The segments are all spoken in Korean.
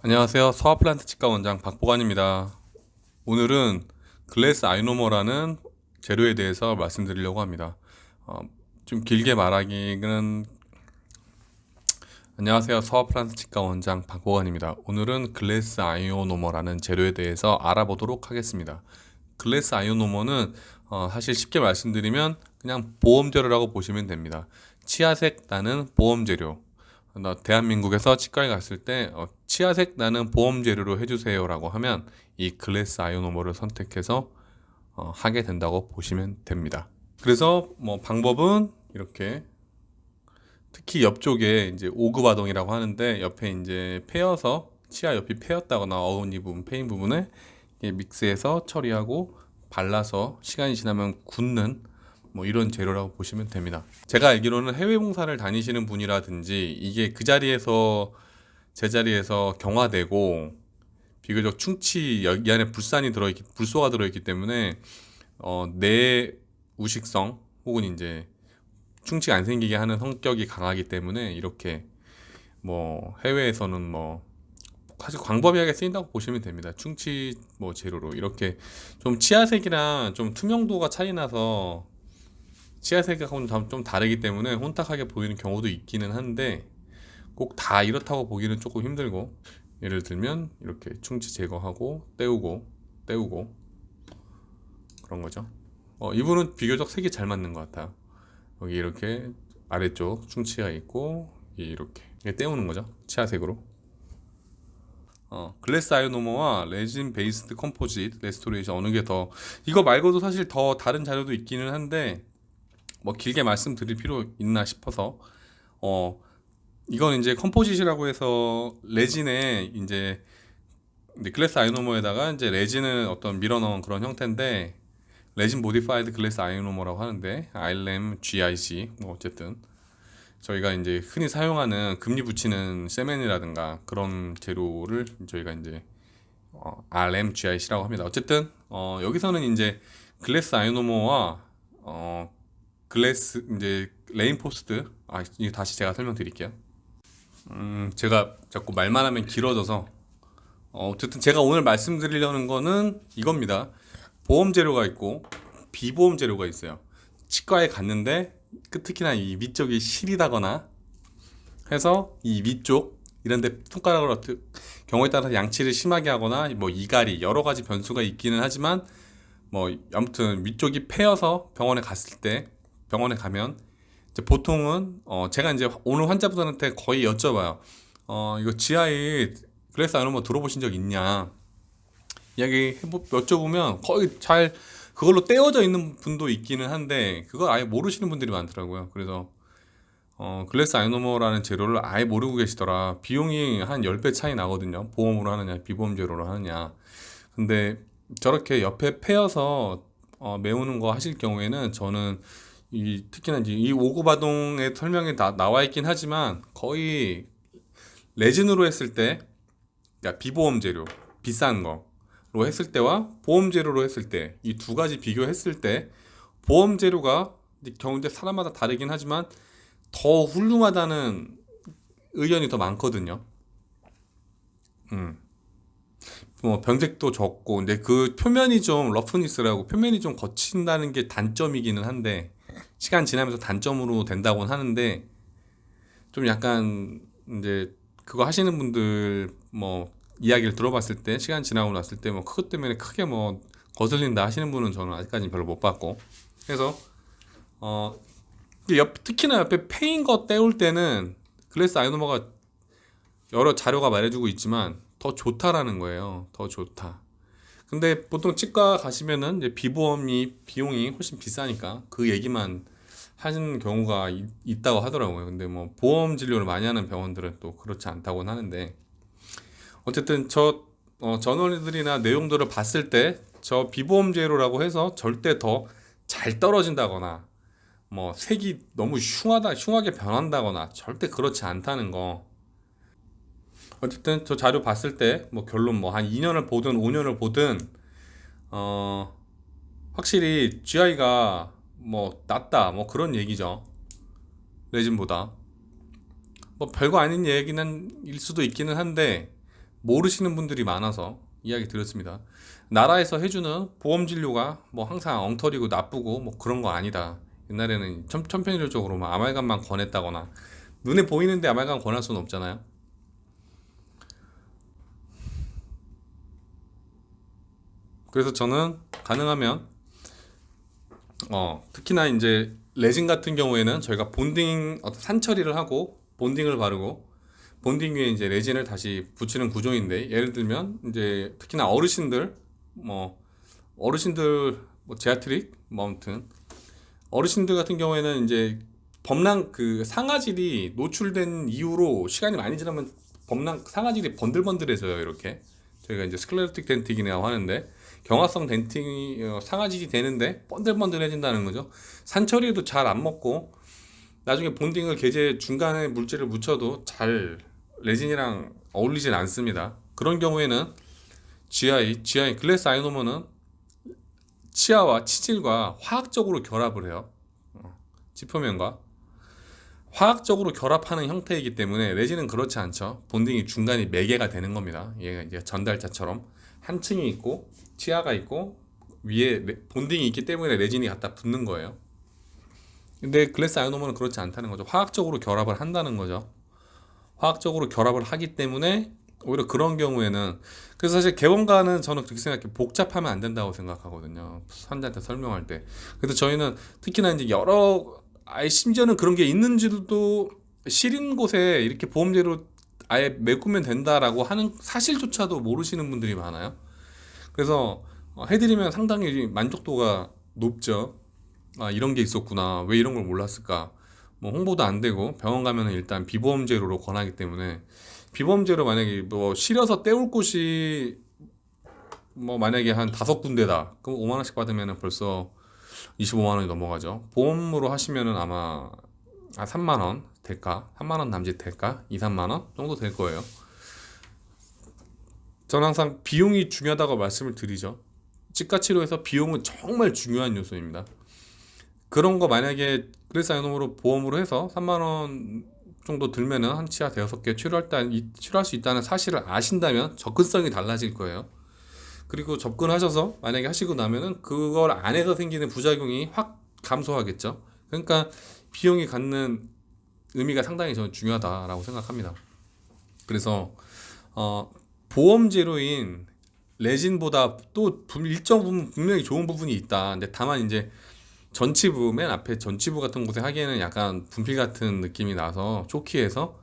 안녕하세요. 소아플란트 치과 원장 박보관입니다. 오늘은 글래스 아이노머라는 재료에 대해서 말씀드리려고 합니다. 좀 길게 말하기는 안녕하세요. 소아플란트 치과 원장 박보관입니다. 오늘은 글래스 아이오노머라는 재료에 대해서 알아보도록 하겠습니다. 글래스 아이오노머는 사실 쉽게 말씀드리면 그냥 보험재료라고 보시면 됩니다. 치아색 나는 보험재료. 대한민국에서 치과에 갔을 때 치아색 나는 보험재료로 해주세요 라고 하면 이 글래스 아이오노머를 선택해서 하게 된다고 보시면 됩니다. 그래서 뭐 방법은 이렇게, 특히 옆쪽에 이제 오그바동이라고 하는데 옆에 이제 패여서 치아 옆이 패였다거나 어금니 부분, 패인 부분에 믹스해서 처리하고 발라서 시간이 지나면 굳는 뭐 이런 재료라고 보시면 됩니다. 제가 알기로는 해외 봉사를 다니시는 분이라든지 이게 그 자리에서 제자리에서 경화되고 비교적 충치 이 안에 불소가 들어있기 때문에 내우식성 혹은 이제 충치가 안 생기게 하는 성격이 강하기 때문에 이렇게 뭐 해외에서는 뭐 사실 광범위하게 쓰인다고 보시면 됩니다. 충치 뭐 재료로 이렇게 좀 치아색이랑 좀 투명도가 차이 나서 치아색하고는 좀 다르기 때문에 혼탁하게 보이는 경우도 있기는 한데 꼭 다 이렇다고 보기는 조금 힘들고, 예를 들면 이렇게 충치 제거하고 떼우고 그런 거죠. 이분은 비교적 색이 잘 맞는 것 같아요. 여기 이렇게 아래쪽 충치가 있고 이렇게 떼우는 거죠. 치아색으로. 글래스 아이오노머와 레진 베이스드 컴포짓 레스토레이션 어느 게 더, 이거 말고도 사실 더 다른 자료도 있기는 한데 뭐 길게 말씀드릴 필요 있나 싶어서 이건 이제 컴포짓이라고 해서 레진에 이제 글래스 아이오노머에다가 이제 레진을 어떤 밀어 넣은 그런 형태인데, 레진 모디파이드 글래스 아이오노머라고 하는데 ILM GIC 뭐 어쨌든 저희가 이제 흔히 사용하는 금리 붙이는 세멘이라든가 그런 재료를 저희가 이제 RMGIC라고 합니다. 어쨌든 여기서는 이제 글래스 아이오노머와 글래스 이제 레인포스트, 이거 다시 제가 설명드릴게요. 제가 자꾸 말만 하면 길어져서 어쨌든 제가 오늘 말씀드리려는 거는 이겁니다. 보험 재료가 있고 비보험 재료가 있어요. 치과에 갔는데 특히나 이 위쪽이 시리다거나 해서 이 위쪽 이런데 손가락으로 경우에 따라서 양치를 심하게 하거나 뭐 이갈이 여러 가지 변수가 있기는 하지만 뭐 아무튼 위쪽이 패여서 병원에 가면 이제 보통은 제가 이제 오늘 환자분들한테 거의 여쭤봐요. 이거 지하에 글래스 아이오노머 들어보신 적 있냐? 여쭤보면 거의 잘 그걸로 떼어져 있는 분도 있기는 한데 그걸 아예 모르시는 분들이 많더라고요. 그래서 글래스 아이노머라는 재료를 아예 모르고 계시더라. 비용이 한 10배 차이 나거든요. 보험으로 하느냐 비보험 재료로 하느냐. 근데 저렇게 옆에 패여서 메우는 거 하실 경우에는 저는 특히나 이제 이 오고바동의 설명에 나와 있긴 하지만 거의 레진으로 했을 때, 그러니까 비보험 재료 비싼 거로 했을 때와 보험 재료로 했을 때 이 두 가지 비교했을 때 보험 재료가 경우인데 사람마다 다르긴 하지만 더 훌륭하다는 의견이 더 많거든요. 음. 뭐 변색도 적고, 근데 그 표면이 좀 러프니스라고 표면이 좀 거친다는 게 단점이기는 한데 시간 지나면서 단점으로 된다고는 하는데, 좀 약간 이제 그거 하시는 분들 뭐 이야기를 들어봤을 때 시간 지나고 났을 때 뭐 그것 때문에 크게 뭐 거슬린다 하시는 분은 저는 아직까지 별로 못 봤고, 그래서 특히나 옆에 패인 거 떼울 때는 글래스 아이노머가 여러 자료가 말해주고 있지만 더 좋다라는 거예요. 더 좋다. 근데 보통 치과 가시면은 이제 비용이 훨씬 비싸니까 그 얘기만 하는 경우가 있다고 하더라고요. 근데 뭐 보험 진료를 많이 하는 병원들은 또 그렇지 않다고는 하는데, 어쨌든 저널들이나 내용들을 봤을 때 저 비보험 재료라고 해서 절대 더 잘 떨어진다거나 뭐 색이 너무 흉하게 변한다거나 절대 그렇지 않다는 거. 어쨌든 저 자료 봤을 때 뭐 결론 뭐 한 2년을 보든 5년을 보든 어 확실히 GI가 뭐 낫다 뭐 그런 얘기죠. 레진보다. 뭐 별거 아닌 얘기는 일 수도 있기는 한데 모르시는 분들이 많아서 이야기 드렸습니다. 나라에서 해주는 보험 진료가 뭐 항상 엉터리고 나쁘고 뭐 그런 거 아니다. 옛날에는 천편일률적으로 막 아말감만 권했다거나, 눈에 보이는데 아말감 권할 수는 없잖아요. 그래서 저는 가능하면 특히나 이제 레진 같은 경우에는 저희가 본딩 어떤 산 처리를 하고 본딩을 바르고 본딩 위에 이제 레진을 다시 붙이는 구조인데, 예를 들면 이제 특히나 어르신들, 뭐 어르신들 뭐 제아트릭 뭐 아무튼 어르신들 같은 경우에는 이제 범랑 그 상아질이 노출된 이후로 시간이 많이 지나면 범랑 상아질이 번들번들해져요. 이렇게 저희가 이제 스클레로틱 덴틱이라고 하는데, 경화성 덴팅이 상아질이 되는데 번들번들해진다는 거죠. 산처리도 잘 안 먹고 나중에 본딩을 개제 중간에 물질을 묻혀도 잘 레진이랑 어울리진 않습니다. 그런 경우에는 GI 글래스 아이노머는 치아와 치질과 화학적으로 결합을 해요. 지표면과 화학적으로 결합하는 형태이기 때문에 레진은 그렇지 않죠. 본딩이 중간이 매개가 되는 겁니다. 얘가 이제 전달자처럼 한 층이 있고 치아가 있고 위에 본딩이 있기 때문에 레진이 갖다 붙는 거예요. 근데 글래스 아이노머는 그렇지 않다는 거죠. 화학적으로 결합을 한다는 거죠. 화학적으로 결합을 하기 때문에 오히려 그런 경우에는, 그래서 사실 개원가는 저는 그렇게 생각해, 복잡하면 안 된다고 생각하거든요. 환자한테 설명할 때. 그래서 저희는 특히나 이제 여러 아예 심지어는 그런 게 있는지도 시린 곳에 이렇게 보험제로 아예 메꾸면 된다라고 하는 사실조차도 모르시는 분들이 많아요. 그래서 해드리면 상당히 만족도가 높죠. 아, 이런 게 있었구나. 왜 이런 걸 몰랐을까? 뭐 홍보도 안 되고 병원 가면은 일단 비보험제로로 권하기 때문에, 비보험제로 만약에 뭐 실여서 때울 곳이 뭐 만약에 한 5군데다. 그럼 5만 원씩 받으면은 벌써 25만 원이 넘어가죠. 보험으로 하시면은 아마 3만 원 될까? 3만 원 남짓 될까? 2, 3만 원 정도 될 거예요. 저는 항상 비용이 중요하다고 말씀을 드리죠. 치과 치료에서 비용은 정말 중요한 요소입니다. 그런 거 만약에 그래서 아이놈으로 보험으로 해서 3만 원 정도 들면은 한 치아 대여섯 개 치료할 수 있다는 사실을 아신다면 접근성이 달라질 거예요. 그리고 접근하셔서 만약에 하시고 나면은 그걸 안에서 생기는 부작용이 확 감소하겠죠. 그러니까 비용이 갖는 의미가 상당히 저는 중요하다라고 생각합니다. 그래서 보험제로인 레진보다 또 일정 부분 분명히 좋은 부분이 있다. 근데 다만 이제 전치부, 맨 앞에 전치부 같은 곳에 하기에는 약간 분필 같은 느낌이 나서 초키해서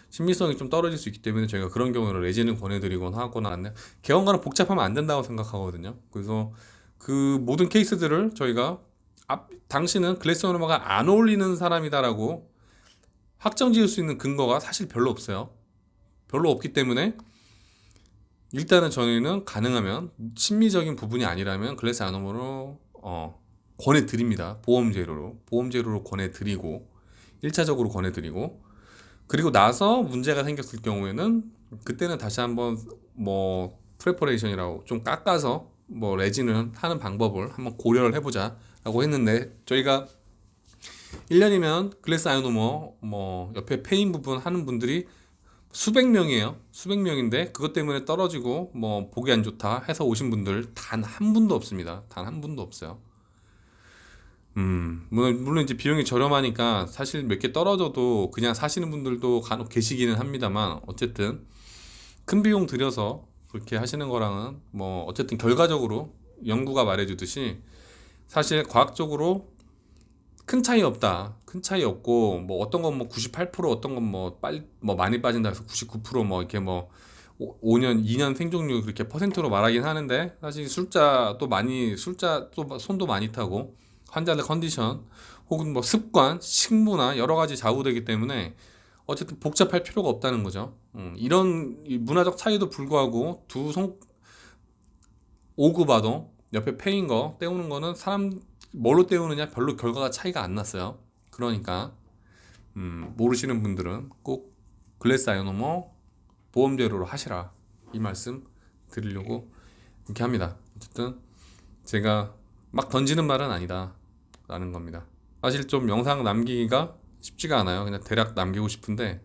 신미성이 좀 떨어질 수 있기 때문에 저희가 그런 경우는 레진을 권해드리곤 하거나 하는데, 개원가는 복잡하면 안 된다고 생각하거든요. 그래서 그 모든 케이스들을 저희가 당신은 글래스 오노마가 안 어울리는 사람이다라고 확정 지을 수 있는 근거가 사실 별로 없어요. 별로 없기 때문에 일단은 저희는 가능하면 심미적인 부분이 아니라면 글래스 아노모로 권해드립니다. 보험제로로 권해드리고 1차적으로 권해드리고, 그리고 나서 문제가 생겼을 경우에는 그때는 다시 한번 뭐 프레퍼레이션이라고 좀 깎아서 뭐 레진을 하는 방법을 한번 고려를 해보자 라고 했는데, 저희가 1년이면 글래스 아이오노머 뭐 옆에 페인 부분 하는 분들이 수백 명이에요. 수백 명인데 그것 때문에 떨어지고 뭐 보기 안 좋다 해서 오신 분들 단 한 분도 없습니다. 단 한 분도 없어요. 물론 이제 비용이 저렴하니까 사실 몇 개 떨어져도 그냥 사시는 분들도 간혹 계시기는 합니다만, 어쨌든 큰 비용 들여서 그렇게 하시는 거랑은 뭐 어쨌든 결과적으로 연구가 말해주듯이 사실 과학적으로 큰 차이 없다. 큰 차이 없고 뭐 어떤 건 뭐 98%, 어떤 건 뭐 많이 빠진다 해서 99%뭐 이렇게 뭐 5년, 2년 생존율 그렇게 퍼센트로 말하긴 하는데, 사실 sul자 또 손도 많이 타고 환자들 컨디션 혹은 뭐 습관, 식문화 여러 가지 좌우되기 때문에 어쨌든 복잡할 필요가 없다는 거죠. 이런 문화적 차이도 불구하고 두 손 오구 봐도 옆에 패인 거 때우는 거는 사람 뭘로 때우느냐 별로 결과가 차이가 안 났어요. 그러니까 모르시는 분들은 꼭 글래스 아이오노머 보험제로로 하시라, 이 말씀 드리려고 이렇게 합니다. 어쨌든 제가 막 던지는 말은 아니다 라는 겁니다. 사실 좀 영상 남기기가 쉽지가 않아요. 그냥 대략 남기고 싶은데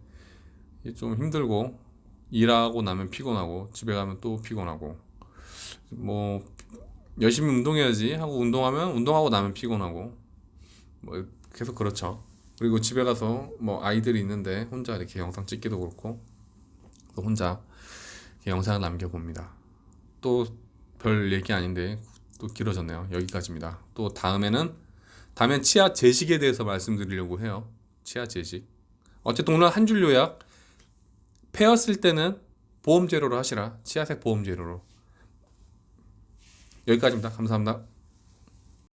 이게 좀 힘들고 일하고 나면 피곤하고 집에 가면 또 피곤하고 뭐 열심히 운동해야지 하고 운동하면 운동하고 나면 피곤하고 뭐 계속 그렇죠. 그리고 집에 가서 뭐 아이들이 있는데 혼자 이렇게 영상 찍기도 그렇고 또 혼자 이렇게 영상을 남겨봅니다. 또 별 얘기 아닌데 또 길어졌네요. 여기까지입니다. 또 다음엔 치아 제식에 대해서 말씀드리려고 해요. 치아 제식. 어쨌든 오늘 한 줄 요약. 폐어 쓸 때는 보험 제로로 하시라. 치아색 보험 제로로. 여기까지입니다. 감사합니다.